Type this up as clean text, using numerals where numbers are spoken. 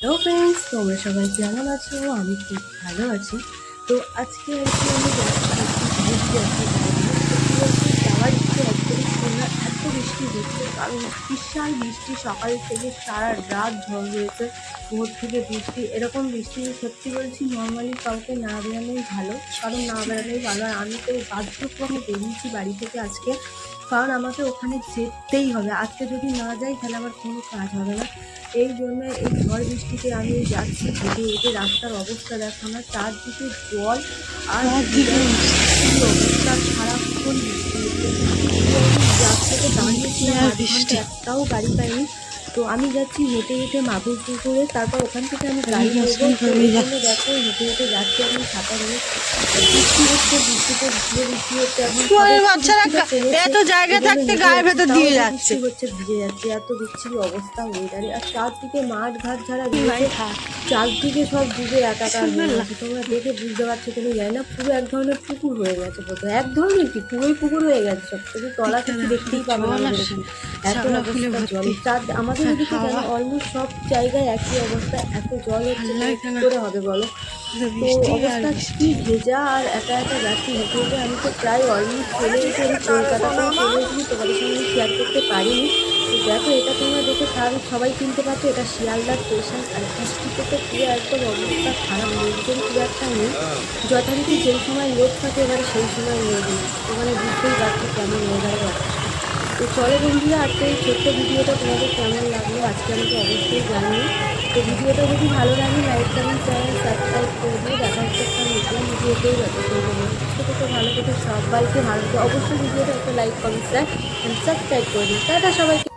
Hello friends, তোমরা সবাই কেমন আছো? আমি খুব ভালো আছি। তো আজকে আর কি আমি যাওয়ার ইচ্ছে একদমই ছিল না, এত বৃষ্টি হচ্ছে। কারণ বিশাল বৃষ্টি, সকাল থেকে সারা রাত ঝড় হয়েছে, ভোর থেকে বৃষ্টি। এরকম বৃষ্টি সত্যি বলছি নর্মালি কাউকে না বেরানোই ভালো, কারণ না বেরানোই ভালো। আর আমি তো বাধ্যক্রমে বেরিয়েছি বাড়ি থেকে আজকে, কারণ আমাকে ওখানে যেতেই হবে। আজকে যদি না যাই তাহলে আমার কোনো কাজ হবে না। এই জন্য এই ঝড় বৃষ্টিতে আমি যাচ্ছি হেঁটে হেঁটে। রাস্তার অবস্থা দেখো না, চারদিকে জল আর অবস্থা, সারাক্ষণ বৃষ্টি হচ্ছে। রাস্তাতে দাঁড়িয়েছিলাম আধ ঘন্টা, একটাও গাড়ি পাইনি। তো আমি যাচ্ছি হেঁটে হেঁটে মাগুর পুকুরে, তারপর ওখান থেকে আমি গাড়ি নেবো। তো এই জন্য দেখো হেঁটে হেঁটে যাচ্ছি আমি ছাতা নিয়ে। বৃষ্টি হচ্ছে, বৃষ্টিতে ভিজে বৃষ্টি হচ্ছে। এখন এত জায়গা থাকতে গায়ের ভেতর দিয়ে যাচ্ছে, বৃষ্টি হচ্ছে, ভিজে যাচ্ছে। এত বিচ্ছিরি অবস্থা ওয়েদারে। আর চারদিকে মাঠ ঘাট যারা রয়েছে, চারদিকে সব ডুবে একাকার হয়ে গেছে। তোমরা দেখে বুঝতে পারছো তুমি, জানি না, পুরো এক ধরনের পুকুর হয়ে গেছে। প্রথমে এক ধরনের কি, পুরোই পুকুর হয়ে গেছে। সব থেকে তলা কিছু দেখতেই পাবে না এরকম এত অবস্থা জল। আমাদের এদিকে যেন অলমোস্ট সব জায়গায় একই অবস্থা, এত জল হচ্ছে, কি করে হবে বলো? তো অবস্থা কি ভেজা, আর একা একা যাচ্ছি হেঁটে হেঁটে। আমি তো প্রায় অলমোস্ট চলে এসে আমি কলকাতাতেও চলে এসেছি, তোমাদের সঙ্গে শেয়ার করতে পারিনি। তো দেখো, এটা তোমরা দেখে স্বাভাবিক সবাই চিনতে পারছো, এটা শিয়ালদা স্টেশন। আর বৃষ্টিতে তো পুরো একদম অবস্থা খারাপ, লোকজন খুব একটা নেই। যথারীতি যেই সময় লোক থাকে এবারে সেই সময় লোক নেই। তো মানে বুঝতেই পারছো কেমন ওয়েদারের অবস্থা। তো চলো বন্ধুরা, আজকে এই ছোট্ট ভিডিওটা তোমাদের কেমন লাগলো আজকে আমাকে অবশ্যই জানিও। তো ভিডিওটা যদি ভালো লাগে লাইক কমেন্ট চ্যানেল সাবস্ক্রাইব করে দিয়ে দেখা হচ্ছে একটা নতুন ভিডিওতেই। যতক্ষণ সুস্থ থেকে ভালো থেকে সবাইকে ভালো থেকে অবশ্যই ভিডিওটা একটা লাইক কমেন্ট শেয়ার সাবস্ক্রাইব করে দিন। টাটা সবাইকে।